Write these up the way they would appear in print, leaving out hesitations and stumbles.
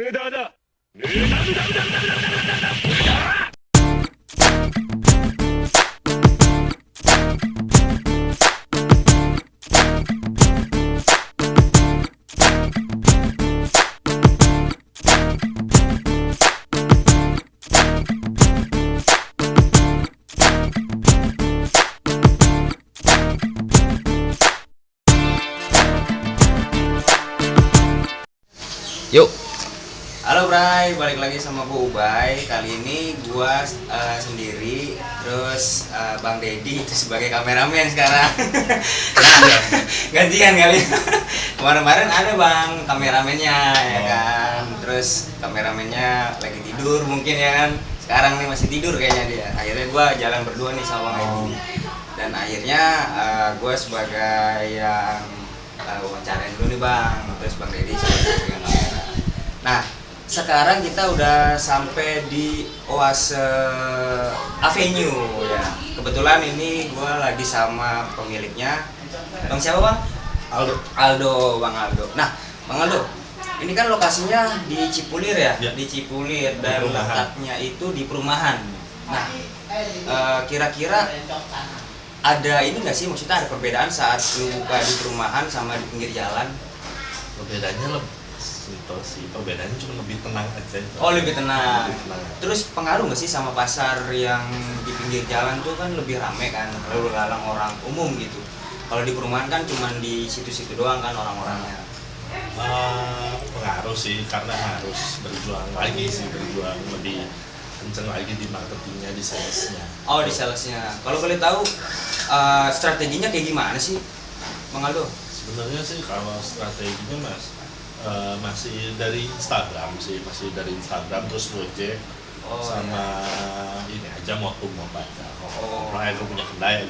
無駄だ。無駄無駄無駄無駄無駄無駄無駄無駄。Yuk. Halo Bray, balik lagi sama gue Ubay. Kali ini gue sendiri, terus Bang Deddy itu sebagai kameramen sekarang. Nah, gantian kali. Kemarin-kemarin ada Bang kameramennya ya kan. Terus kameramennya lagi tidur mungkin ya kan. Sekarang nih masih tidur kayaknya dia. Akhirnya gue jalan berdua nih sama Bang Deddy. Dan akhirnya gue sebagai yang wawancarain dulu nih Bang. Terus Bang Deddy sebagai pegang kamera. Nah, sekarang kita udah sampai di Oase Avenue ya. Kebetulan ini gue lagi sama pemiliknya. Bang siapa Bang? Aldo, Bang Aldo. Nah, Bang Aldo, ini kan lokasinya di Cipulir ya? Di Cipulir dan letaknya itu di perumahan. Nah, kira-kira ada ini nggak sih? Maksudnya ada perbedaan saat lu buka di perumahan sama di pinggir jalan? Perbedaannya itu sih, perbedaannya cuma lebih tenang aja. Oh, lebih tenang. Terus pengaruh nggak sih sama pasar yang di pinggir jalan tuh kan lebih rame kan, lalu lalang orang umum gitu. Kalau di perumahan kan cuma di situ-situ doang kan orang-orangnya. Pengaruh sih, karena harus berjuang lagi sih, berjuang lebih kenceng lagi di marketingnya, di salesnya. Oh, di salesnya. Kalau boleh tahu strateginya kayak gimana sih, Bang Aldo? Sebenarnya sih kalau strateginya masih dari Instagram sih, masih dari Instagram terus Gojek sama ini aja mau baca. Aku punya kedai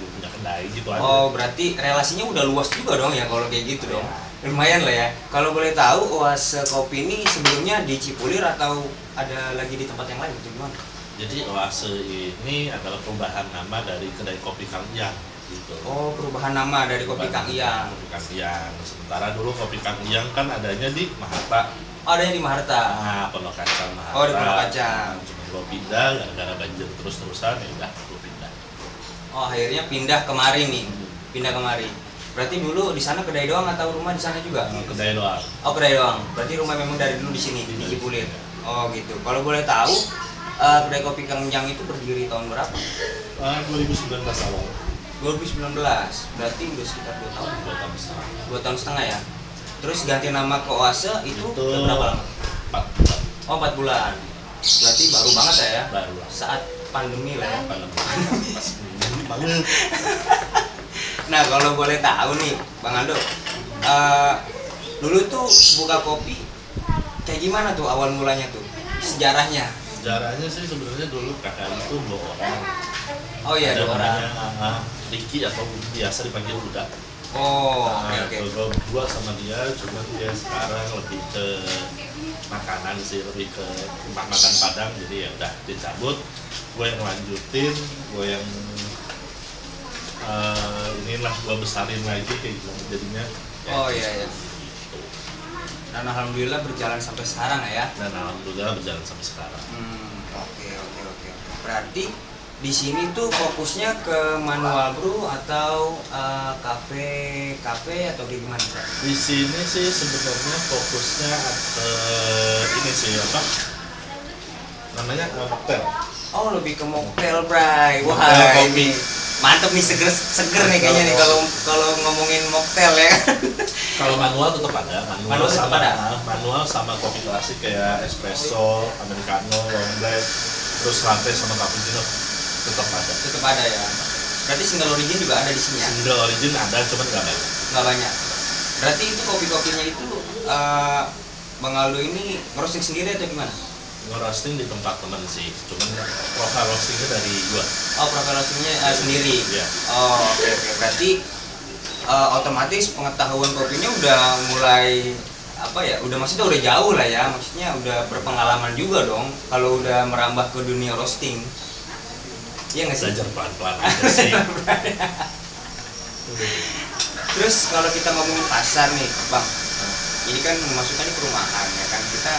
gitu aja. Oh, berarti relasinya udah luas juga dong ya kalau kayak gitu dong. Lumayan lah ya. Kalau boleh tahu Oase Kopi ini sebelumnya di Cipulir atau ada lagi di tempat yang lain gitu gimana? Jadi Oase ini adalah perubahan nama dari kedai kopi Kang Iyang gitu. Oh, perubahan nama dari Kopi Kang Iyang. Kopi Kang Iyang. Sementara dulu Kopi Kang Iyang kan adanya di Maharta. Oh, adanya di Maharta. Nah, Pondok Kacang Maharta. Oh, di Pondok Kacang. Cuma gua pindah gara-gara banjir terus-terusan, ya udah gua pindah. Oh, akhirnya pindah kemari nih. Pindah kemari. Berarti dulu di sana kedai doang atau rumah di sana juga? Kedai doang. Oh, kedai doang. Berarti rumah memang dari dulu di sini di Cipulir. Oh, gitu. Kalau boleh tahu kedai Kopi Kang Iyang itu berdiri tahun berapa? 2019 awal. 2019, berarti udah sekitar 2 tahun. 2 tahun setengah. 2 tahun setengah ya. Terus ganti nama ke Oase itu udah berapa lama? 4 bulan. Oh, 4 bulan. Berarti baru banget ya? Baru lah. Saat pandemi lah ya. Pas banget. Nah, kalau boleh tahu nih, Bang Aldo, dulu tuh buka kopi kayak gimana tuh awal mulanya tuh? Sejarahnya? Sejarahnya sih sebenarnya dulu kakak itu 2 orang. Oh iya, 2 orang. Namanya Ricky atau biasa dipanggil Uda. Oh, oke. Gue berdua sama dia, cuman dia sekarang lebih ke makanan sih, lebih ke rumah makan Padang, jadi ya udah dicabut. Gue yang lanjutin, gue yang inilah gue besarin lagi kayak gitu jadinya. Ya, oh iya. Dan alhamdulillah berjalan sampai sekarang ya. Dan alhamdulillah berjalan sampai sekarang. Oke. Berarti di sini tuh fokusnya ke manual brew atau kafe atau gimana? Di sini sih sebenarnya fokusnya ini sih apa? Namanya mocktail. Oh, lebih ke mocktail, Bray. Wah, kopi. Ini mantep nih, seger nih kayaknya nih kalau ngomongin mocktail ya. Kalau manual tetap ada, manual sama kopi klasik kayak espresso, americano, long black, terus latte sama cappuccino tetap ada ya. Berarti single origin juga ada di sini ya? Single origin ada, cuman nggak banyak. Berarti itu kopinya itu Bang Aldo ini ngerosting sendiri atau gimana? Ngerosting di tempat teman sih, cuman profile roastingnya dari gua. Oh, profile roastingnya sendiri? Iya. Oh, oke. Berarti otomatis pengetahuan kopinya udah mulai udah maksudnya udah jauh lah ya, maksudnya udah berpengalaman juga dong kalau udah merambah ke dunia roasting. Iya nggak sih? Belajar pelan-pelan aja sih. Terus kalau kita ngomongin pasar nih, Bang, ini kan masuknya di perumahan ya kan, kita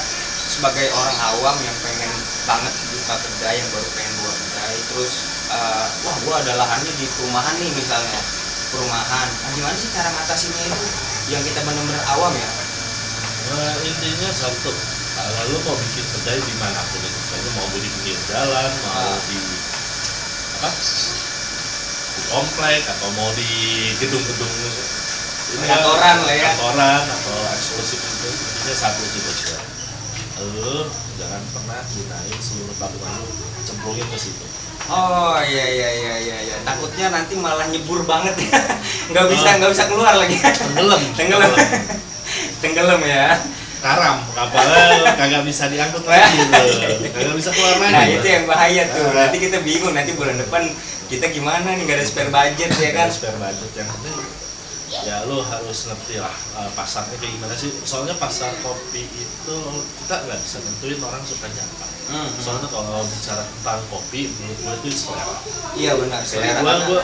sebagai orang awam yang pengen banget buka kedai, yang baru pengen buka kedai, terus wah gua ada lahannya di perumahan nih misalnya, perumahan, nah gimana sih cara ngatasinnya itu yang kita benar-benar awam ya? Nah, intinya satu, kalau lu mau bikin kedai dimanapun itu, misalnya mau di pinggir jalan, mau di apa, di komplek, atau mau di gedung-gedung ini kantoran lah ya, kantoran atau eksklusif itu, intinya satu itu aja. Lu jangan pernah gunain seluruh tabungan lu cemplungin ke situ. Oh iya, takutnya nanti malah nyebur banget ya, nggak bisa keluar lagi. Tenggelam ya. Karam, kapalnya kagak bisa diangkut lagi tuh, kagak bisa keluar lagi. Nah itu yang bahaya tuh, nanti kita bingung, nanti bulan depan kita gimana nih, nggak ada spare budget ya kan? Spare budget, yang penting ya lo harus ngerti lah pasarnya kayak gimana sih. Soalnya pasar kopi itu kita nggak bisa nentuin orang sukanya apa. Soalnya kalau bicara tentang kopi, menurut gue itu selera. Iya benar, selera. Gue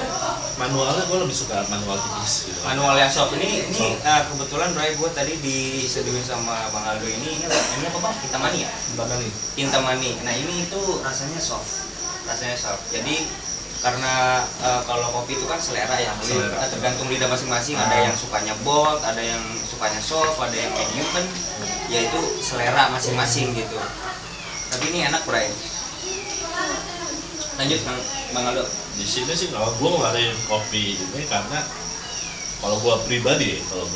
manualnya gue lebih suka manual tipis gitu. Manual yang soft ini kebetulan Bray, gue tadi diseduhin sama Bang Aldo ini apa Bang? Kintamani ya? Kintamani. Nah ini itu rasanya soft. Jadi karena kalau kopi itu kan selera ya, tergantung lidah masing-masing. Ada yang sukanya bold, ada yang sukanya soft, ada yang medium kan, ya itu selera masing-masing gitu. Tapi ini enak Bray. Lanjut Bang Aldo. Di sini sih kalau gue ngeluarin kopi ini karena kalau gue pribadi, kalau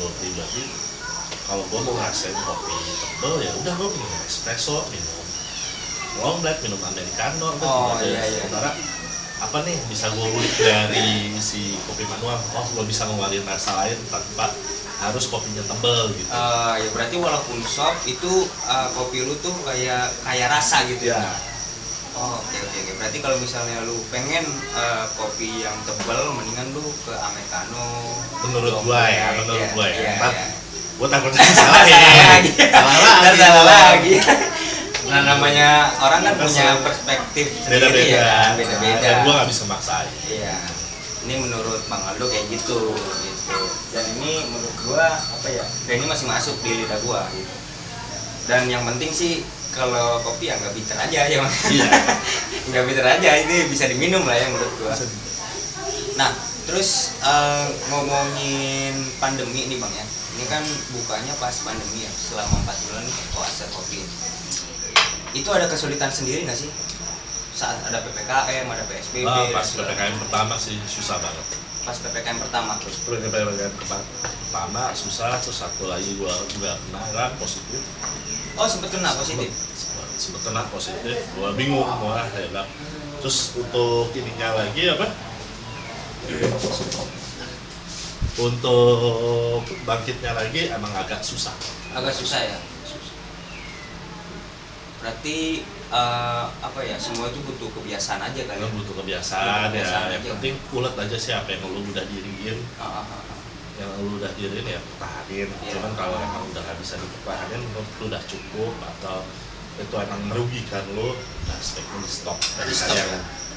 gue mau ngerasain kopi tebel ya udah gue minum espresso, minum long black, minum americano. Iya. Sementara apa nih bisa gue ulik dari si kopi manual, gue bisa ngeluarin rasa lain tanpa harus kopinya tebel gitu. Ya berarti walaupun soft itu kopi lu tuh kayak rasa gitu ya. Oke. Berarti kalau misalnya lu pengen kopi yang tebal, mendingan lu ke americano. Menurut gua ya. Gua takutnya salah lagi. Nah namanya orang kan punya perspektif sendiri ya, beda-beda. Dan gua nggak bisa maksain. Iya. Ini menurut Bang Aldo kayak gitu. Dan ini menurut gua apa ya? Dan ini masih masuk di lidah gua gitu. Dan yang penting sih kalau kopi ya nggak bitter aja ya Bang. Iya. Nggak bitter aja, ini bisa diminum lah ya menurut gua. Nah terus ngomongin pandemi nih Bang ya. Ini kan bukanya pas pandemi ya, selama 4 bulan nih puasa kopi. Itu ada kesulitan sendiri nggak sih saat ada PPKM, ada PSBB? Pas PPKM pertama sih susah banget. Pas PPKM pertama? PPKM pertama susah, terus satu lagi gua juga kena positif. Oh sempet kena positif? Sempet kena positif, gua bingung mau hebat. Terus untuk ininya lagi apa? Untuk bangkitnya lagi emang agak susah. Agak susah ya? Berarti apa ya, semua itu butuh kebiasaan aja kali ya? Butuh kebiasaan ya, yang penting ulet aja sih apa yang lu udah diriin. Yang lu udah diriin ya pertahanin. Cuman kalau emang udah gak bisa dipertahanin, lu udah cukup atau itu emang merugikan lu, nah aspeknya di stop.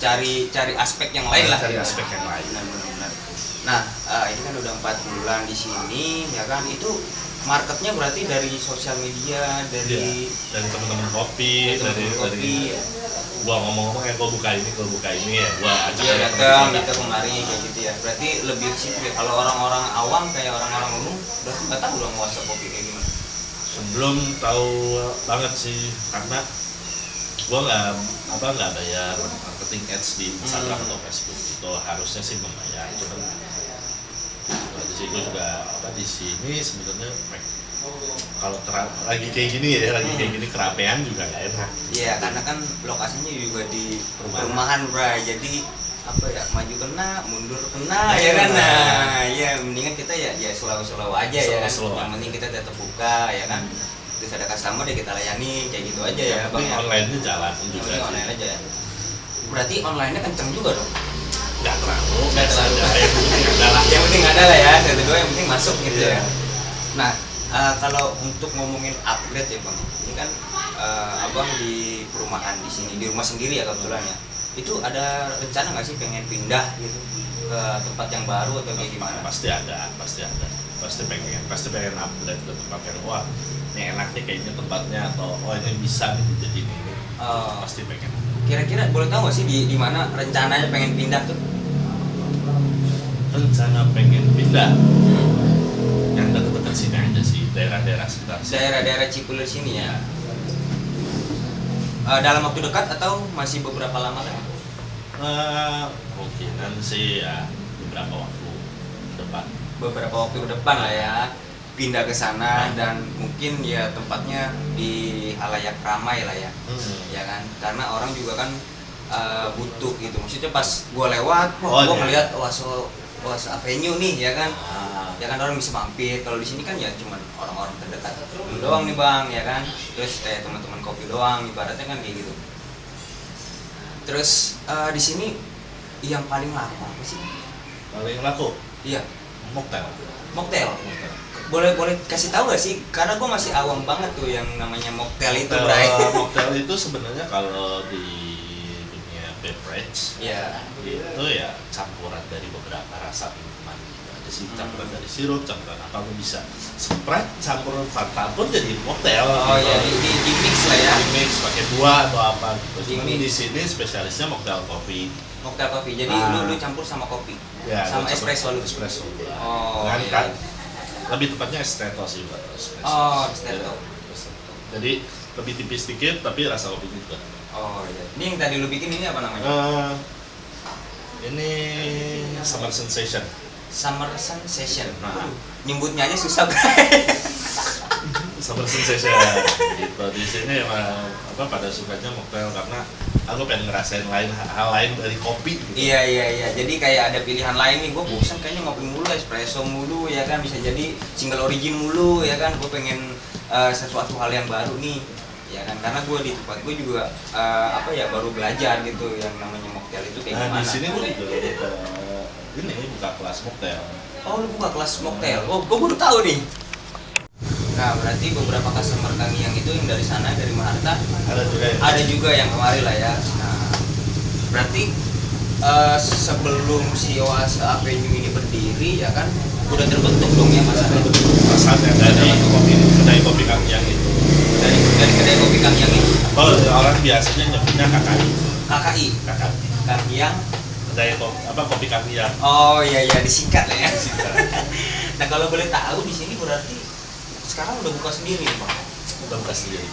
Cari aspek yang lain lah. Cari aspek yang lain. Benar. Nah ini kan udah 4 bulan di sini ya kan, itu marketnya berarti dari sosial media, dari teman-teman kopi, dari gua ngomong-ngomong gua buka ini ya, gua ajak datang gitu kemari kayak gitu ya. Berarti lebih sih kalau orang-orang awam kayak orang-orang umum berarti nggak tahu dong puasa kopi kayak gimana. Belum tahu banget sih, karena gua nggak bayar marketing ads di Instagram atau Facebook. Itu harusnya sih membayar, cuman jadi gue juga di sini sebenarnya kalau lagi kayak gini kerapean juga nggak enak. Iya, karena kan lokasinya juga di perumahan Bray, jadi apa ya, maju kena mundur kena ya kan. Nah ya mendingan kita ya slow aja ya kan. Yang penting kita tetap buka ya kan. Terus ada customer ya kita layani kayak gitu aja ya Bang. Online-nya jalan juga. Online aja ya. Berarti online-nya kenceng juga dong. Nggak terlalu. Yang penting ada lah ya, satu dua yang penting masuk gitu ya. Nah kalau untuk ngomongin upgrade ya Bang, ini kan abang di perumahan di sini, di rumah sendiri ya kebetulan ya. Itu ada rencana nggak sih pengen pindah gitu ke tempat yang baru atau kayak gimana? Pasti pengen upgrade ke tempat yang ini enak nih kayaknya tempatnya, atau oh ini bisa nih jadi ini. Pasti pengen. Kira-kira boleh tahu nggak sih di mana rencananya pengen pindah tuh? Rencana pengen pindah yang dekat-dekat sini aja sih, daerah-daerah sekitar sini. Daerah-daerah Cipulir sini ya. Dalam waktu dekat atau masih beberapa lama kan? Mungkinan sih ya beberapa waktu ke depan lah ya, pindah ke sana. Dan mungkin ya tempatnya di halayak ramai lah ya. Ya kan, karena orang juga kan butuh gitu. Maksudnya pas gua lewat, gua ngeliat Oase Avenue nih ya kan. Ya kan orang bisa mampir. Kalau di sini kan ya cuman orang-orang terdekat lu doang nih bang, ya kan. Terus teman-teman kopi doang, ibaratnya kan kayak gitu. Terus di sini yang paling laku apa sih? Paling laku? Iya. Mocktail. Boleh kasih tahu gak sih? Karena gue masih awam banget tuh yang namanya mocktail itu, Bray. Mocktail itu sebenarnya kalau di dunia beverage, itu ya campuran dari beberapa rasa minuman. Ada sih campuran dari sirup, campuran apa pun bisa. Sprite campuran Fanta pun jadi mocktail. Oh iya, di mix lah ya. Di mix pakai buah atau apa gitu. Cuman di sini spesialisnya mocktail kopi. Mocktail kopi. Jadi lu campur sama kopi. Ya, sama espresso lu. Espresso. Oh. Kan lebih tepatnya estretto sih buat espresso. Oh, estretto. Jadi lebih tipis sedikit tapi rasa kopi juga. Oh iya. Ini yang tadi lu bikin ini apa namanya? Ini Summer Sensation. Summer Sensation. Nah, nyebutnya aja susah, Bray. Summer Sensation. Gitu. Di sini emang pada sukanya mocktail karena aku pengen ngerasain hal lain dari kopi gitu. Iya. Jadi kayak ada pilihan lain nih. Gue bosan kayaknya ngopi mulu, espresso mulu ya kan, bisa jadi single origin mulu ya kan. Gue pengen sesuatu hal yang baru nih. Ya kan, karena gue di tempat gue juga baru belajar gitu yang namanya mocktail itu kayak gimana. Di sini gue juga buka kelas mocktail. Oh, lu buka kelas mocktail. Oh, gue baru tahu nih. Nah, berarti beberapa customer kami yang itu yang dari sana, dari Maharta, ada juga yang kemari lah ya. Nah, berarti sebelum si Oase Avenue ini berdiri ya kan, udah terbentuk dong ya masanya dari kedai kopi Kang Yang itu. Dari kedai kopi Kang Yang itu. Oh, orang biasanya nyebutnya KKI. Kang Yang. Kedai kopi Kang Yang. Oh iya disingkat lah ya. Nah, kalau boleh tahu di sini berarti sekarang udah buka sendiri, Pak. Udah buka sendiri.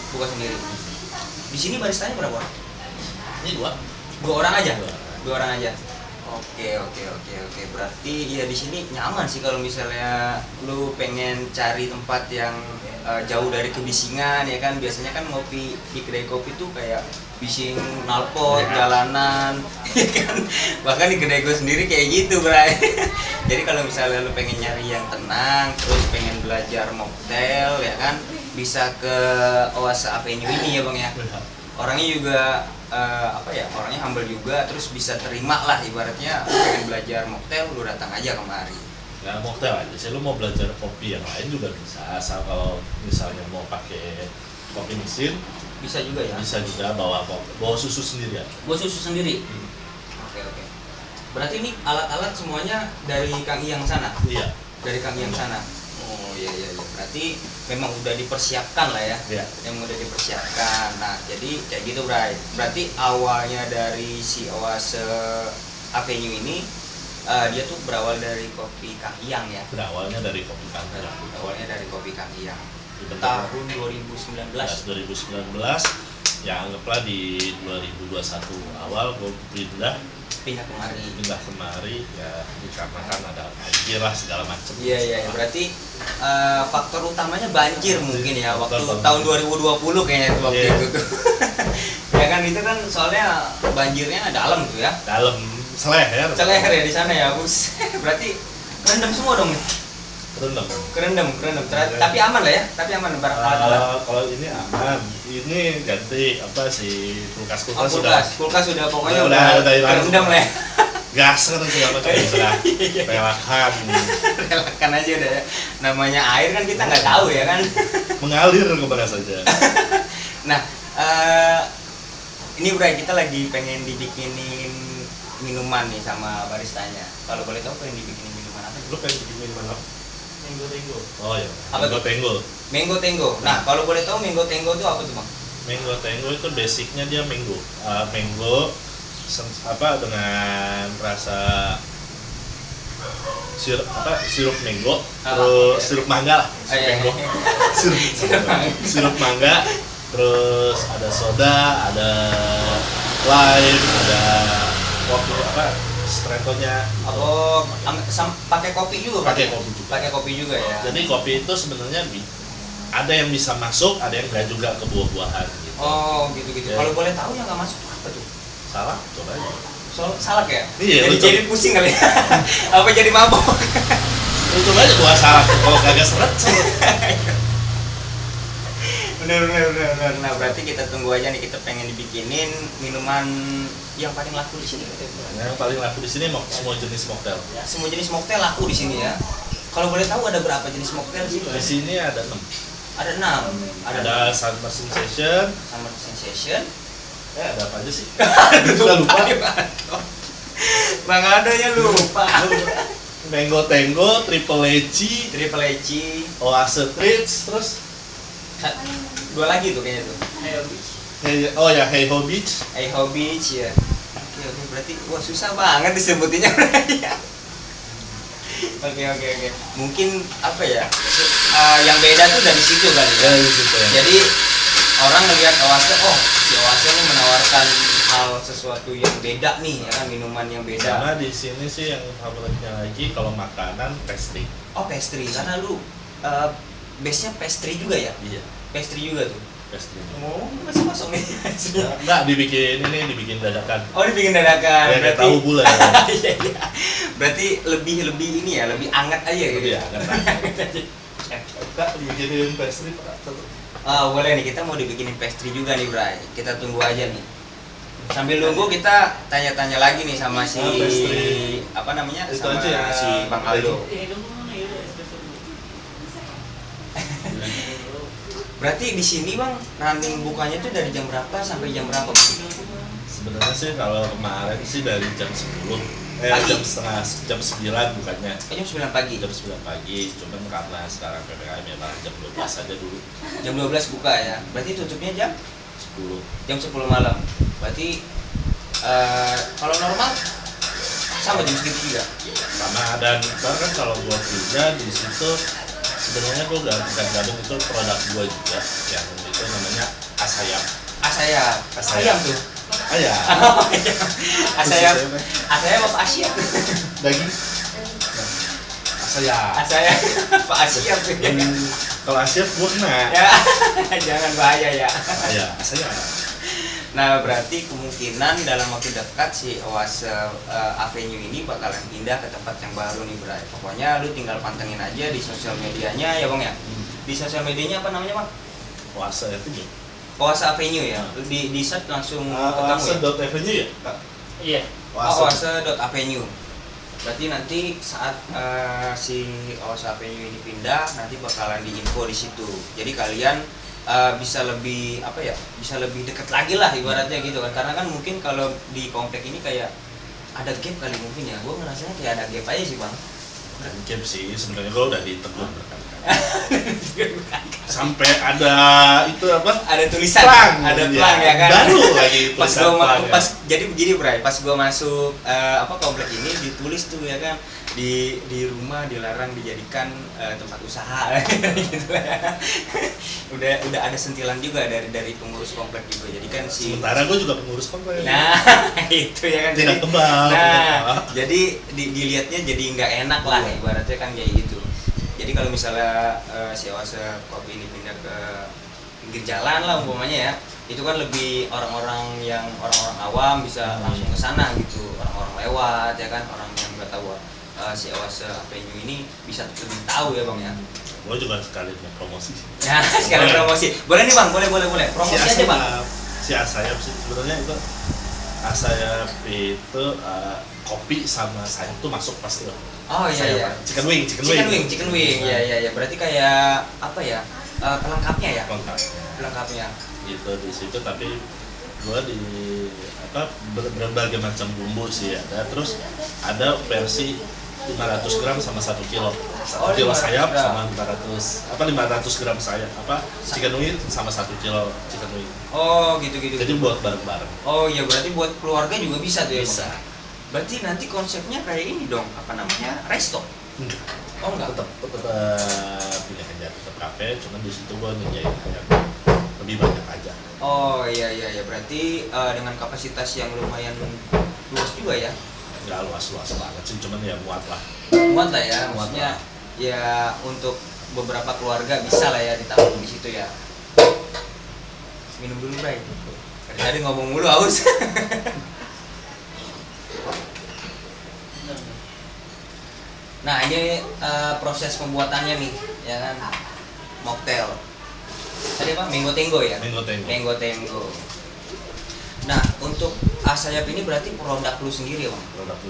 Di sini baristanya berapa orang? Ini dua orang aja. Dua orang aja. Oke. Berarti ya di sini nyaman sih kalau misalnya lu pengen cari tempat yang jauh dari kebisingan ya kan. Biasanya kan ngopi di kedai kopi tuh kayak bising knalpot, jalanan, ya kan. Bahkan di kedai gue sendiri kayak gitu, Bray. Jadi kalau misalnya lu pengen nyari yang tenang, terus pengen belajar mocktail ya kan, bisa ke Oase Avenue ini ya, Bang ya. Orangnya juga orangnya humble juga, terus bisa terima lah ibaratnya. Pengen belajar mocktail, lu datang aja kemari. Ya mocktail aja sih, lu mau belajar kopi yang lain juga bisa, asal kalau misalnya mau pakai kopi mesin bisa juga ya. Bisa juga bawa susu sendiri ya. Bawa susu sendiri. Oke. Berarti ini alat-alat semuanya dari Kang Yang sana. Iya. Dari Kang Yang sana. Oh iya. Berarti memang udah dipersiapkan lah ya. Iya. Yang udah dipersiapkan. Nah, jadi kayak gitu, Bray. Berarti awalnya dari si Oase Avenue ini dia tuh berawal dari kopi Kang Yang ya. Berawalnya dari kopi Kang Yang. Tahun 2019 ya, anggaplah di 2021 awal gue pindah kemari ya, dikarenakan ada banjir lah segala macam. Iya. Berarti faktor utamanya banjir mungkin ya, tahun 2020 kayaknya itu waktu itu tuh. Ya kan, itu kan soalnya banjirnya dalam tuh ya. Dalam seleher ya di sana ya, Bus. Berarti kerendam semua dong nih. Kerendam. Tapi aman lah ya. Barang alat. Kalau ini aman. Ini ganti kulkas sudah pokoknya udah kerendam lah ya. Gas kan segala macam sudah relakan aja udah ya. Namanya air kan kita nggak tahu ya kan. Mengalir kemana saja. Nah, ini Bray, kita lagi pengen dibikinin minuman nih sama baristanya. Kalau boleh tahu pengen dibikinin minuman apa? Lu pengen bikin minuman apa? Mango Tango. Oh ya. Apa Mango tuh? Tango. Mango Tango. Nah, kalau boleh tahu Mango Tango itu apa tuh, Bang? Mango Tango itu basicnya dia mango. Mango dengan rasa sirup mango, terus sirup mangga lah. Mango. Sirup mangga, terus ada soda, ada lime, ada kopi stretonya. Oh, pakai kopi juga? Pakai kopi juga. Pakai kopi juga ya. Jadi kopi itu sebenarnya ada yang bisa masuk, ada yang enggak juga ke buah-buahan gitu. Oh, gitu-gitu. Ya. Kalau boleh tahu yang nggak masuk apa tuh? Salah, coba aja. Salak ya? Iya, jadi pusing kali ya. Apa jadi mabok? Lu coba aja buah salak, kalau kagak seret. Bener. Nah, berarti kita tunggu aja nih, kita pengen dibikinin minuman yang paling laku di sini. Yang paling laku di sini semua jenis mocktail. Semua jenis mocktail laku di sini ya. Kalau boleh tahu ada berapa jenis mocktail sih? Di sini ada 6. Ada 6. Ada Summer Sensation. Summer Sensation. Ada apa aja sih? Sudah lupa. Bang Adonya lupa. Mango Tango, Triple Leci, Oase Treats, terus dua lagi tuh kayaknya tuh. Hey Ho Beach. Hey Ho Beach ya. Oke, berarti wah susah banget disebutinnya. Oke. Mungkin apa ya? Yang beda tuh dari situ kali ya. Dari situ ya. Jadi orang ngelihat Oase, oh si Oase ini menawarkan hal sesuatu yang beda nih, ya kan, minuman yang beda. Karena di sini sih yang favoritnya lagi kalau makanan pastry. Oh pastry, karena lu base-nya pastry juga ya? Iya. Pastry juga tuh. Pastry. Oh, masih kosong nih. Enggak dibikin dadakan. Oh, dibikin dadakan. Ya, berarti tahu bulan. Iya. Berarti lebih ini ya, lebih anget aja gitu. Iya, anget. Kak, dibikinin pastry Pak. Boleh nih, kita mau dibikinin pastry juga nih, Bray. Kita tunggu aja nih. Sambil nunggu kita tanya-tanya lagi nih sama si apa namanya? Itu sama aja ya, si Bang Aldo. Berarti di sini Bang, running bukanya tuh dari jam berapa sampai jam berapa? Sebenarnya sih kalau kemarin sih dari jam 10 Pagi? jam 9 bukannya. Jam 9 pagi. Jam 9 pagi, cuman karena sekarang PPKM ya jam 12 aja dulu. Jam 12 buka ya. Berarti tutupnya jam 10. Jam 10 malam. Berarti kalau normal sama jam segitu juga. Sama, dan kan kalau gua kerja di situ sebenarnya gua gabung itu produk gua juga yang itu namanya Asayam. Asayam tuh. Ayam. Asayam apa Asia? Daging. Asayam Pak Asia tuh. Kalau Asia gua kena. Ya, jangan bahaya ya. Asayam. Nah, berarti kemungkinan dalam waktu dekat si Oase Avenue ini bakalan pindah ke tempat yang baru nih, Bray. Pokoknya lu tinggal pantengin aja di sosial medianya ya, Bang ya. Di sosial medianya apa namanya, Bang? Oase Avenue. Oase Avenue ya. Di search langsung ketemu. Oase.avenue ya, Kak? Iya. Oase.avenue. Berarti nanti saat si Oase Avenue ini pindah, nanti bakalan diinfo di situ. Jadi kalian bisa lebih bisa lebih dekat lagi lah ibaratnya gitu kan, karena kan mungkin kalau di komplek ini kayak ada gap kali mungkin ya, gue ngerasanya kayak ada gap aja sih, Bang. Dan game sih sebenarnya gue udah ditegur sampai ada itu apa, ada tulisan plang, ada plang ya kan, baru lagi pas jadi begini, Bray, pas gue masuk komplek ini ditulis tuh ya kan, di rumah dilarang dijadikan tempat usaha gitu ya. udah ada sentilan juga dari pengurus komplek juga, jadi kan sementara gue juga pengurus komplek. Nah itu ya kan, tidak kebal. Jadi dilihatnya jadi nggak enak lah ibaratnya kan kayak gitu. Jadi kalau misalnya si Oase Kopi ini pindah ke pinggir jalan lah umpamanya ya, itu kan lebih orang-orang awam bisa langsung ke sana gitu, orang-orang lewat ya kan, orang yang nggak tahu si Oase Avenue ini bisa lebih tahu ya, Bang ya. Gue juga sekali promosi. Ya sekali promosi, boleh nih, Bang, boleh promosi aja, Bang. Si Asayam sih sebenarnya itu Asayam itu kopi sama sayap tuh masuk pasti loh. Oh iya. Chicken wing. Iya. Berarti kayak apa ya? Pelengkapnya ya? Pelengkapnya. Gitu di situ, tapi gua di berbagai macam bumbu sih ada. Terus ada versi 500 gram sama 1 kilo. 1 Oh, kilo 500 sayap gram. sama 500 gram sayap chicken wing sama 1 kilo chicken wing. Oh gitu. Jadi buat bareng-bareng. Oh iya, berarti buat keluarga juga bisa tuh ya? Bisa. Bang? Berarti nanti konsepnya kayak ini dong, apa namanya, resto? Enggak. Oh enggak? Tetap pilih aja, tetap kafe, cuman di situ gua nyediain ayam lebih banyak aja. Oh iya, berarti dengan kapasitas yang lumayan luas juga ya? Nggak luas-luas banget sih, cuman ya muat lah. Muat lah ya, maksudnya ya untuk beberapa keluarga bisa lah ya ditampung di situ ya. Minum dulu, Bray. Dari tadi ngomong mulu haus. Nah ini proses pembuatannya nih, ya kan, mocktail. Tadi apa? Mango Tango ya? Mango Tango. Nah untuk sayap ini berarti produk lu sendiri ya, Bang?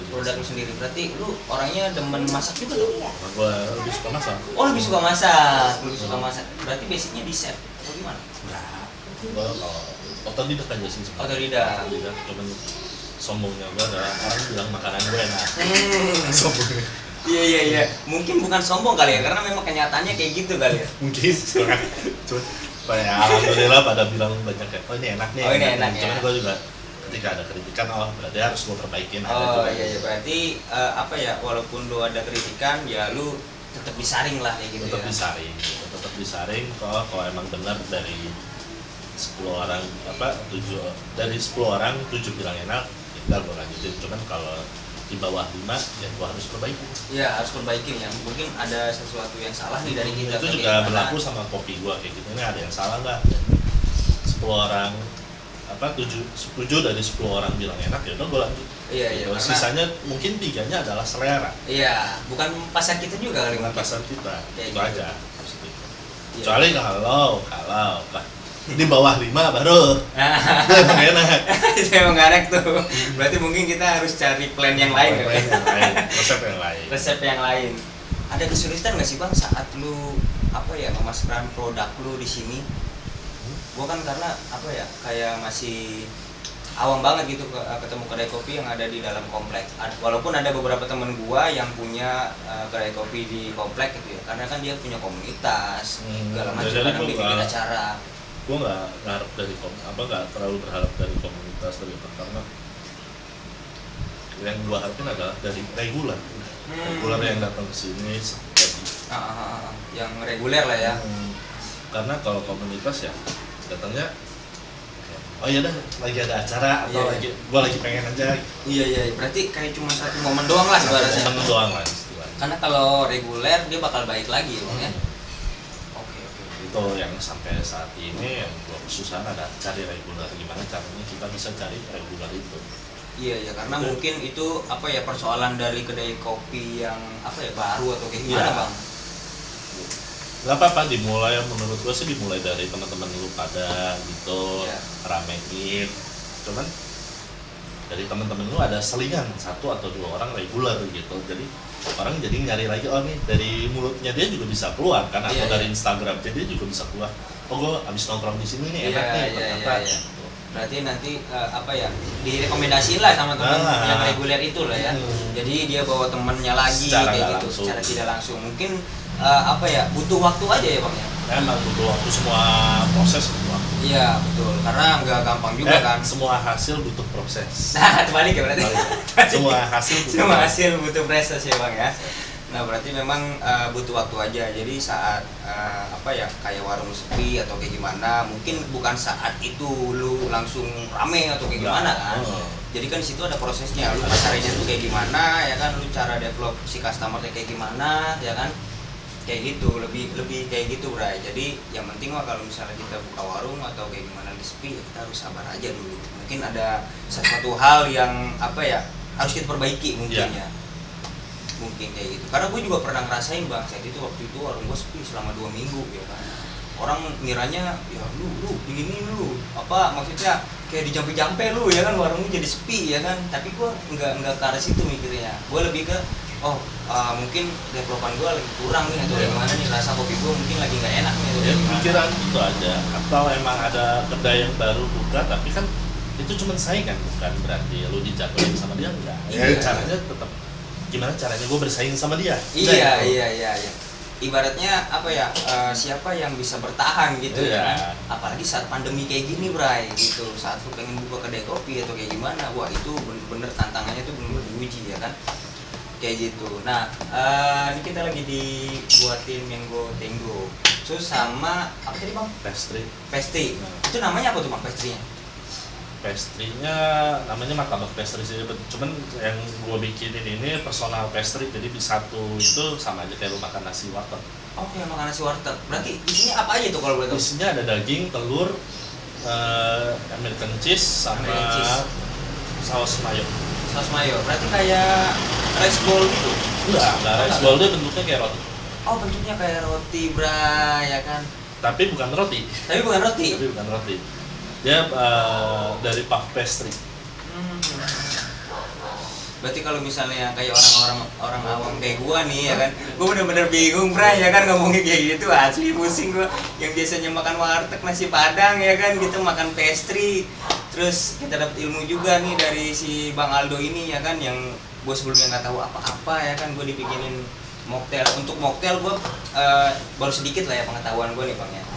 Produk lu sendiri. Berarti lu orangnya demen masak juga dong? Gua lebih suka masak. Oh lebih suka masak, Berarti basicnya di chef atau gimana? Enggak. Gua kalau otodidak aja sih sebenarnya. Otodidak. Cuman sombongnya gua adalah orang bilang makanan gua enak. Sombongnya. Iya. Mungkin bukan sombong kali ya, karena memang kenyataannya kayak gitu kali ya. Mungkin. Cuman ya alhamdulillah pada bilang banyak kayak ini enak nih. Oh ini enak ya. Cuman gua juga ketika ada kritikan berarti harus gua perbaikin. Oh iya, berarti apa ya, walaupun lu ada kritikan ya lu tetap disaring lah kayak gitu. Tetap ya. tetap disaring kalau emang benar dari 10 orang 10 orang 7 bilang enak, ya gua lanjutin. Cuman kalau di bawah 5 ya gua harus perbaiki. Iya, harus perbaikin ya. Mungkin ada sesuatu yang salah nih dari kita. Itu juga berlaku sama kopi gua kayak gitu. Ini ada yang salah nggak? 10 orang 7 dari 10 orang bilang enak, ya udah gua lanjut. Iya, Karena sisanya mungkin 3-nya adalah selera. Iya, bukan pasar kita juga kali. Bukan pasar kita. Kayak itu gitu. aja. Iya. Kecuali kalau di bawah 5 baru emang enak. Itu emang enak tuh. Berarti mungkin kita harus cari plan yang lain kali ya. Resep yang lain. Ada kesulitan nggak sih, Bang, saat lu memasarkan produk lu di sini? Gua kan karena kayak masih awam banget gitu ketemu kedai kopi yang ada di dalam komplek. Walaupun ada beberapa temen gua yang punya kedai kopi di komplek gitu ya, karena kan dia punya komunitas segala macam, kadang bikin acara. Gue nggak terlalu berharap dari komunitas karena yang gue harapin adalah dari reguler yang datang ke sini yang reguler lah ya. Karena kalau komunitas ya datangnya oh iya dah lagi ada acara atau gue lagi pengen aja. Iya, berarti kayak cuma satu momen doang lah ibaratnya. Momen doang lah. Karena kalau reguler dia bakal baik lagi ya, Bang ya. Itu yang sampai saat ini yang gua kesusahan ada cari reguler, gimana caranya kita bisa cari reguler itu. Iya, karena mungkin itu persoalan dari kedai kopi yang baru atau kayak gimana, Bang? Gak apa-apa dimulai, menurut gua sih dimulai dari teman-teman lu pada gitu, ramein. Cuman dari teman-teman lu ada selingan 1 atau 2 orang reguler gitu, jadi orang jadi nyari lagi, oh nih dari mulutnya dia juga bisa keluar kan, atau dari Instagram jadi dia juga bisa keluar, oh gue abis nongkrong di sini nih enak nih ternyata. Berarti nanti direkomendasiin lah sama teman yang reguler itu lah ya. Jadi dia bawa temennya lagi kayak gitu, secara tidak langsung. Mungkin butuh waktu aja ya, Bang ya. Emang butuh waktu, semua proses butuh waktu. Iya betul, karena nggak gampang juga kan. Semua hasil butuh proses. Nah, terbalik ya berarti. Semua hasil butuh proses ya, Bang ya. Nah berarti memang butuh waktu aja. Jadi saat kayak warung sepi atau kayak gimana, mungkin bukan saat itu lu langsung rame atau kayak gimana kan. Jadi kan di situ ada prosesnya. Lu pasarinnya tuh kayak gimana ya kan, lu cara develop si customer kayak gimana ya kan. Kayak gitu, lebih kayak gitu, Bray. Jadi yang penting kalau misalnya kita buka warung atau kayak gimana di sepi, kita harus sabar aja dulu. Mungkin ada sesuatu hal yang harus kita perbaiki mungkin ya. Mungkin kayak gitu. Karena gue juga pernah ngerasain, Bang, waktu itu warung gue sepi selama 2 minggu ya kan. Orang ngiranya ya lu begini lu maksudnya kayak dijampe-jampe lu ya kan, warungnya jadi sepi ya kan. Tapi gue nggak ke arah situ mikirnya. Gue lebih ke mungkin developan gue lagi kurang nih atau gimana nih, rasa kopi gue mungkin lagi nggak enak nih ya, pikiran itu aja. Atau emang ada kedai yang baru buka tapi kan itu cuma saingan, bukan berarti lu dijatuhin sama dia, enggak. Caranya tetap gimana caranya gue bersaing sama dia. Iya. Ibaratnya apa ya, siapa yang bisa bertahan gitu ya kan, apalagi saat pandemi kayak gini Bray gitu, saat lu pengen buka kedai kopi atau kayak gimana, wah itu bener-bener tantangannya tuh bener-bener diuji ya kan, kayak gitu. Nah ini kita lagi dibuatin mango tango terus sama apa tadi bang? Pastry. Itu namanya apa tuh bang pastrynya? Pastrinya namanya martabak pastry sih, cuman yang gue bikinin ini personal pastry, jadi di satu itu sama aja kayak lu makan nasi warteg. Oh kayak makan nasi warteg, berarti isinya apa aja tuh kalau boleh tahu? Isinya ada daging, telur, American cheese sama saus mayo. Saus mayo, berarti kayak rice bowl gitu? Enggak rice bowl, dia bentuknya kayak roti. Oh bentuknya kayak roti Bray ya kan? Tapi bukan roti. Dia dari puff pastry. Berarti kalau misalnya kayak orang awam kayak gua nih ya kan, gua bener-bener bingung Bray ya kan ngomongin kayak gitu, asli pusing gua. Yang biasanya makan warteg nasi padang ya kan, gitu makan pastry. Terus kita dapat ilmu juga nih dari si Bang Aldo ini ya kan, yang gua sebelumnya nggak tahu apa-apa ya kan, gua dibikinin mocktail. Untuk mocktail gua baru sedikit lah ya pengetahuan gua nih Bang ya.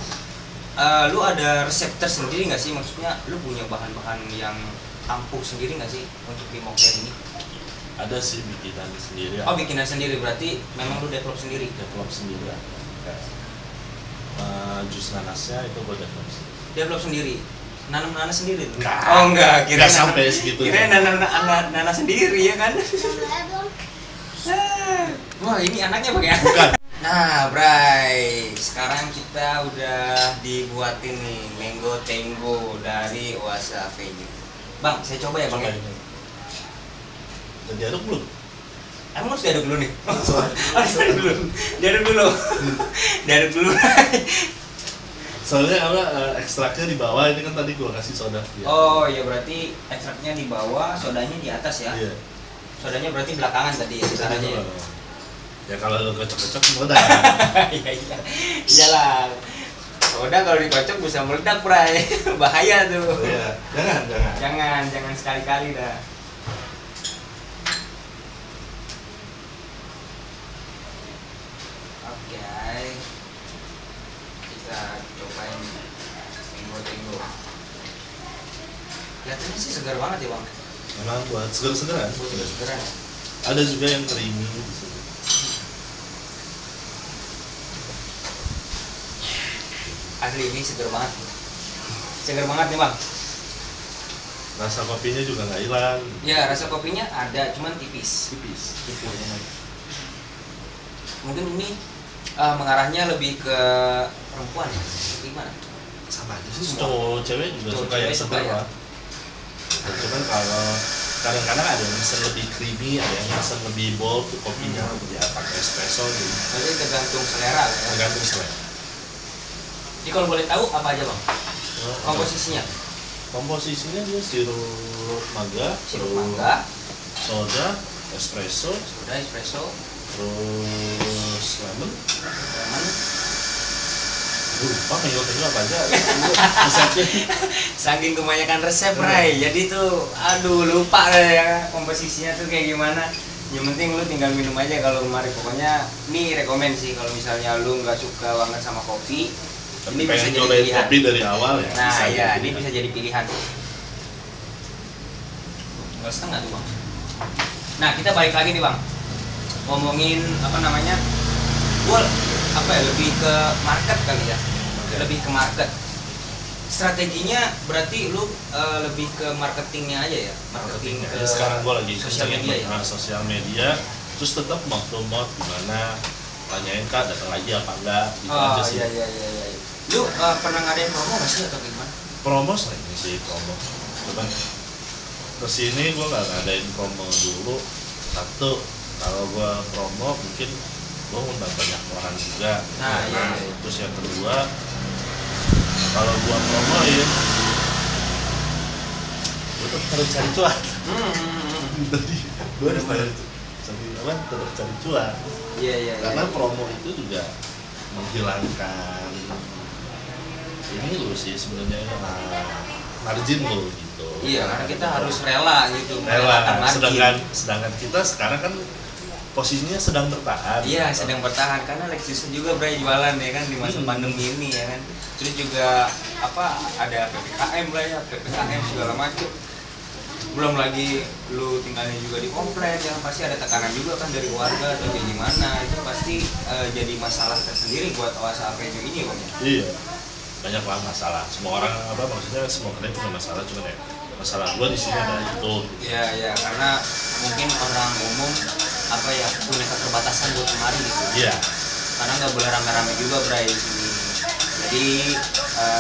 Lu ada resep tersendiri nggak sih, maksudnya lu punya bahan-bahan yang ampuh sendiri nggak sih untuk di mocktail ini? Ada sih bikinan sendiri. Oh bikinan sendiri, berarti memang lu develop sendiri? Develop sendiri ya. Jus nanasnya itu gue develop sendiri? Nanam nanas sendiri? Enggak. Oh enggak, kira sampai segitu. Kira nanam nanas sendiri ya kan? Wah ini anaknya bang ya? Bukan. Nah Bray, sekarang kita udah dibuatin nih mango tango dari Oasa Avenue. Bang, saya coba ya bang ya? Udah diaduk belum? Emang harus diaduk dulu nih? Diaduk dulu. Soalnya ekstraknya di bawah, ini kan tadi gua kasih soda ya. Oh iya, berarti ekstraknya di bawah, sodanya di atas ya? Iya. Sodanya berarti belakangan tadi ya, caranya ya? Ya kalau lu kocok-kocok meledak. Iyalah. Soda kalau dikocok bisa meledak Bray. Bahaya tuh. Oh, iya. Jangan sekali-kali dah. Oke. Kita cobain mango. Kelihatannya sih segar banget ya bang. Memang buat segar-segaran. Segaran. Ada juga yang creamy di sini. Asli ini segar banget nih bang. Rasa kopinya juga nggak hilang. Ya rasa kopinya ada, cuman tipis. Mungkin ini mengarahnya lebih ke perempuan ya? Gimana? Sama aja sih, cowok cewek juga suka yang segar ya. Cuman kalau kadang-kadang ada yang pesen lebih creamy, ada yang pesen lebih bold kopinya, ya pakai espresso gitu. Jadi tergantung selera ya? Tergantung selera. Jadi kalau boleh tahu apa aja bang? Komposisinya? Komposisinya dia sirup mangga, soda, espresso, terus lemon. Lupa mango apa aja. Saking kebanyakan resep Bray, jadi tuh lupa ya komposisinya tuh kayak gimana. Yang penting lu tinggal minum aja kalau kemarin. Pokoknya ini rekomen sih kalau misalnya lu nggak suka banget sama kopi. Tapi ini bisa jadi pilihan kopi dari awal ya. Nah iya, ini bisa jadi pilihan. Nggak setengah tuh bang. Nah kita balik lagi nih bang, ngomongin apa namanya, gua lebih ke market kali ya, lebih ke market. Strateginya berarti lu lebih ke marketingnya aja ya, marketing ke sekarang gua lagi sosial media ya. Sosial media, terus tetap mod gimana, tanyain kak datang lagi apa enggak, gitu aja sih. Iya. Lu pernah ngadain promo nggak sih atau gimana? Promo sering sih promo, cuman kesini gue nggak ngadain promo dulu. Satu, kalau gue promo mungkin gue undang banyak orang juga. Iya. Terus yang kedua, kalau gue promoin, gue tetap harus cari cuan. Jadi gue harus tetap cari cuan. Iya. Karena promo itu juga menghilangkan ini lu sih sebenarnya margin lu gitu. Iya, karena kita harus rela gitu. Sedangkan kita sekarang kan posisinya sedang bertahan. Iya, sedang bertahan karena lagi susah juga Bray jualan ya kan di masa pandemi ini ya kan. Terus juga ada PPKM lah ya, PPKM segala macam. Belum lagi lu tinggalnya juga di komplek ya, pasti ada tekanan juga kan dari warga atau kayak gimana. Itu pasti jadi masalah tersendiri buat Oasa Avenue ini Bang ya. Iya. Banyak lah masalah. Semua orang maksudnya semua kedai punya masalah, cuma ya masalah gua di sini adalah itu. Iya, karena mungkin orang umum punya keterbatasan buat kemari gitu. Iya. Karena nggak boleh rame-rame juga Bray di sini. Jadi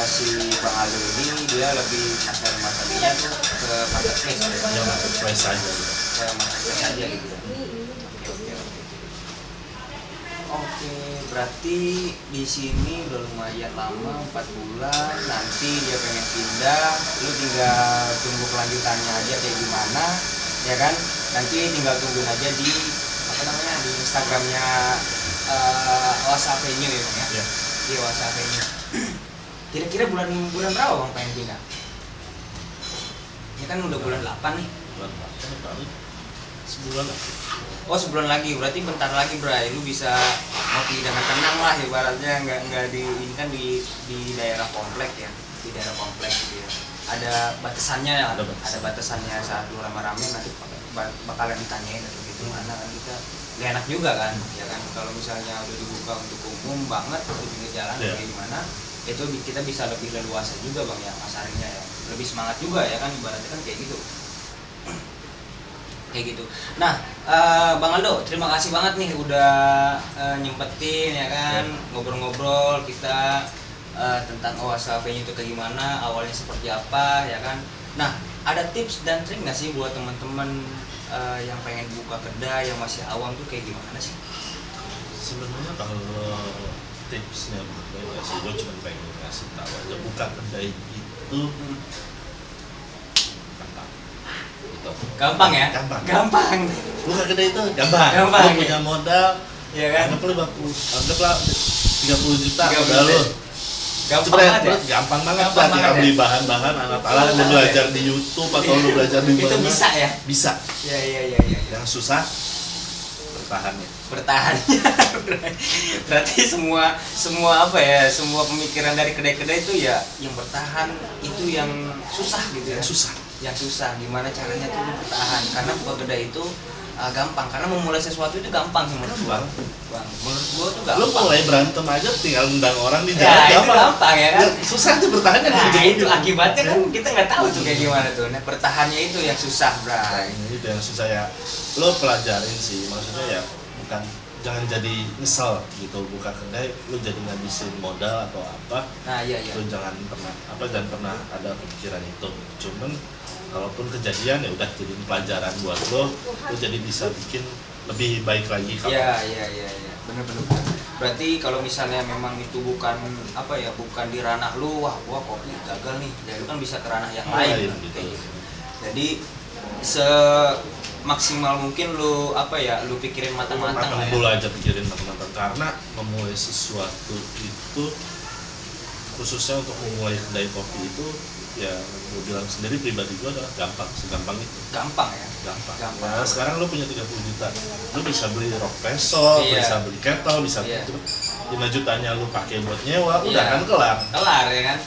si Bang Aldo ini dia lebih masalah-masalahnya tuh ke marketplace. Ya marketplace aja. Ke marketplace aja gitu. Oke, berarti di sini udah lumayan lama 4 bulan. Nanti dia pengen pindah, lu tinggal tunggu kelanjutannya aja kayak gimana, ya kan? Nanti tinggal tungguin aja di di Instagramnya Oasa Avenue ya Bang ya? Iya. Di Oasa Avenue. Kira-kira bulan berapa Bang pengen pindah? Ini kan udah bulan 8 nih. Bulan 8 baru sebulan lah. Oh, sebulan lagi, berarti bentar lagi Bray, lu bisa ngopi dengan tenang lah ibaratnya, nggak ini kan di daerah komplek ya, di daerah komplek gitu ya. Ada batasannya ya, ada batasannya saat lu rame-rame nanti bakalan ditanyain atau gitu mana kan kita nggak enak juga kan, ya kan kalau misalnya udah dibuka untuk umum banget di pinggir jalan kayak gimana, itu kita bisa lebih leluasa juga Bang ya pasarnya ya, lebih semangat juga ya kan ibaratnya kan kayak gitu. Kayak gitu. Nah, Bang Aldo, terima kasih banget nih udah nyempetin ya kan ngobrol-ngobrol kita tentang Oasa Avenue itu kayak gimana, awalnya seperti apa ya kan. Nah, ada tips dan trik nggak sih buat teman-teman yang pengen buka kedai yang masih awam tuh kayak gimana sih? Sebenarnya kalau tipsnya buat sih, gue cuma pengen ngasih tahu aja buka kedai itu gampang ya? Gampang. Buka kedai itu gampang. Lu punya modal, ya kan? anggaplah 30 juta modal lu. Gampang banget ya? Gampang banget lah, tinggal beli bahan-bahan alat-alat, lu belajar di YouTube atau lu belajar di mana. Itu bisa ya? Bisa. Iya. Yang susah bertahannya. Berarti semua semua pemikiran dari kedai-kedai itu ya yang bertahan itu yang susah gitu ya. Yang susah gimana caranya tuh bertahan, karena buka kedai itu gampang, karena memulai sesuatu itu gampang sih menurut gua. Menurut gua tuh gampang. Lu mulai berantem aja tinggal undang orang di jalan gampang ya kan. Susah tuh bertahannya. Nah, itu akibatnya kan kita nggak tahu tuh kayak gimana tuh. Nah, bertahannya itu yang susah, Bray. Itu yang susah ya. Lu pelajarin sih, maksudnya ya bukan jangan jadi nyesel gitu buka kedai lu jadi ngabisin modal atau apa. Nah, iya. Lu jangan pernah ada pemikiran itu. Cuman kalaupun kejadian ya udah jadi pelajaran buat lo jadi bisa bikin lebih baik lagi kalau. Iya. Bener. Berarti kalau misalnya memang itu bukan bukan di ranah lu, wah gua kopi gagal nih. Ya lu kan bisa ke ranah yang lain gitu. Jadi semaksimal mungkin lu lu pikirin matang-matang lah ya. Dulu aja pikirin matang-matang karena memulai sesuatu itu khususnya untuk memulai kedai kopi itu ya gue bilang sendiri pribadi gue adalah segampang itu. Gampang ya? Gampang. Nah, sekarang lo punya 30 juta, lo bisa beli rok peso, bisa beli kettle, bisa 5 jutanya lo pakai buat nyewa, udah kan kelar ya kan?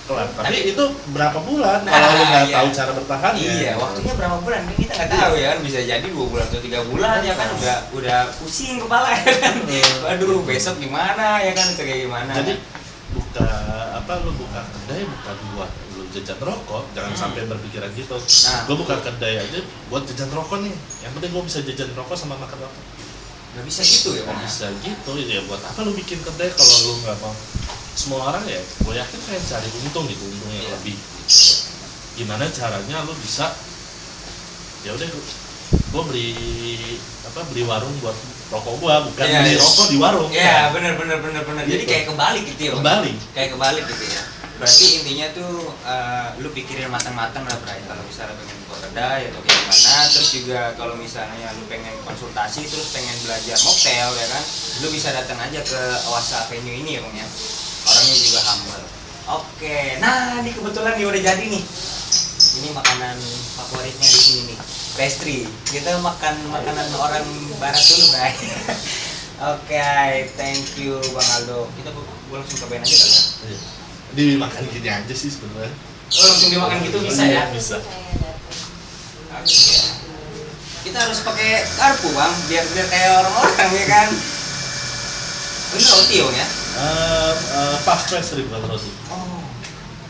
Tapi itu berapa bulan kalau lo nggak tahu cara bertahan ya? Iya, waktunya berapa bulan kan kita nggak tahu ya kan, bisa jadi 2 bulan atau 3 bulan ya kan udah pusing kepala ya kan. Waduh, besok gimana ya kan, itu kayak gimana? Jadi lu buka kedai bukan buat lu jajan rokok, jangan sampai berpikiran gitu. Gue buka kedai aja buat jajan rokok nih, yang penting gue bisa jajan rokok sama makan rokok. Gak bisa gitu ya? Gak bisa gitu ya, buat apa lu bikin kedai kalau lu nggak mau? Semua orang ya, gue yakin pengen cari untung gitu, untung yang lebih. Gitu. Gimana caranya lu bisa? Ya udah, gue beli warung buat rokok gua, bukan beli rokok di warung. Iya, bener. Jadi kayak kebalik gitu ya. Kayak kebalik gitu ya. Berarti intinya tuh lu pikirin matang-matang lah, Bray. Kalau misalnya pengen buka kedai atau kayak gimana, terus juga kalau misalnya lu pengen konsultasi, terus pengen belajar mocktail ya kan, lu bisa datang aja ke Oasa Avenue ini ya, Bang ya. Orangnya juga humble. Oke, nah ini kebetulan nih udah jadi nih. Ini makanan favoritnya di sini nih. pastry. Kita makan makanan orang barat dulu, Bray. Oke, thank you Bang Aldo. Kita langsung cobain aja kali ya. Dimakan gini aja sih sebenarnya. Oh, langsung dimakan gitu bisa ya? Bisa. Oke. Kita harus pakai garpu, Bang, biar kayak orang-orang ya kan. Ini roti ya? Puff pastry bukan roti. Oh.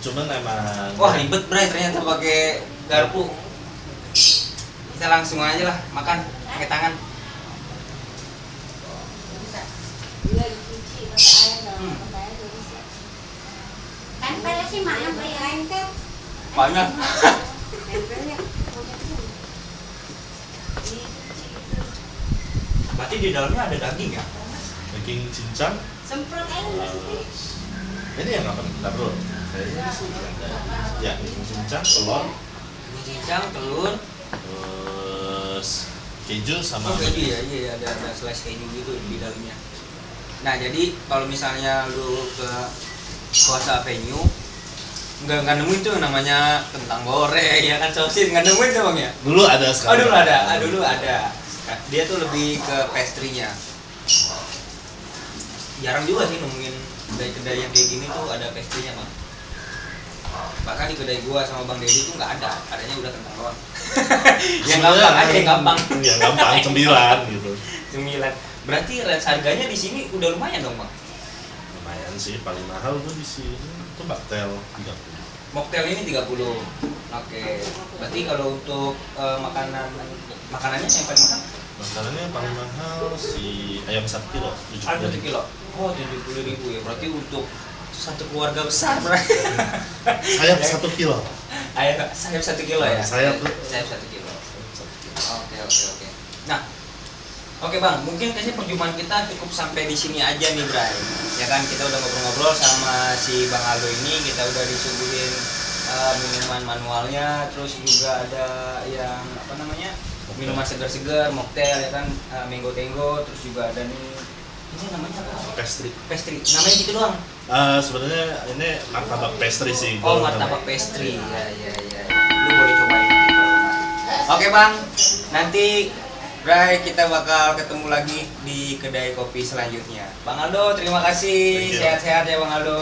Cuman emang. Wah, ribet, Bray, ternyata pakai garpu. Kita langsung aja lah makan pakai tangan. Kan pala sih mana bayaran kan? Banyak. Berarti di dalamnya ada daging ya? Daging cincang. Semprot aja sih. Ini yang apa? Bentar bro. Kayaknya di sini ada. Ya, daging cincang, telur, Daging cincang, telur. terus keju sama. Oh, keju ya, iya ada slice keju gitu di dalamnya. Nah, jadi kalau misalnya lu ke Plaza Avenue nggak nemuin tuh namanya kentang goreng ya kan, sosis nggak nemuin tuh Bang ya? Dulu ada Oh, sekarang. dulu ada. Dia tuh lebih ke pastry-nya. Jarang juga sih nemuin kedai-kedai yang kayak gini tuh ada pastry-nya, Bang. Bahkan di kedai gua sama Bang Deddy tuh nggak ada, adanya udah kentang doang. Yang gampang aja, yang gampang. Yang gampang 9 gitu. 9. Berarti range harganya di sini udah lumayan dong, Bang. Lumayan sih, paling mahal tuh di sini tuh baktel 30. Mocktail ini 30. Oke. Berarti kalau untuk makanannya yang paling mahal? Makanannya yang paling mahal si ayam 1 kilo, 1 kilo. Oh, 70.000 ya. Berarti untuk satu keluarga besar, berarti. Sayap 1 kilo. Ayam sayap 1 kilo ya? Sayap 1 kilo. Oke. Nah, oke Bang, mungkin kayaknya perjumpaan kita cukup sampai di sini aja nih, Bray. Ya kan, kita udah ngobrol-ngobrol sama si Bang Aldo ini, kita udah disuguhin minuman manualnya, terus juga ada yang apa namanya? Minuman segar-segar, mocktail ya kan, mango tango, terus juga ada nih ini namanya apa? Pastry. Pastry. Namanya gitu doang. Sebenarnya ini martabak pastry sih. Oh, martabak pastry. Ya. Lu boleh cobain nanti kalau mau. Oke, Bang. Nanti Bray, kita bakal ketemu lagi di kedai kopi selanjutnya. Bang Aldo, terima kasih. Sehat-sehat ya Bang Aldo.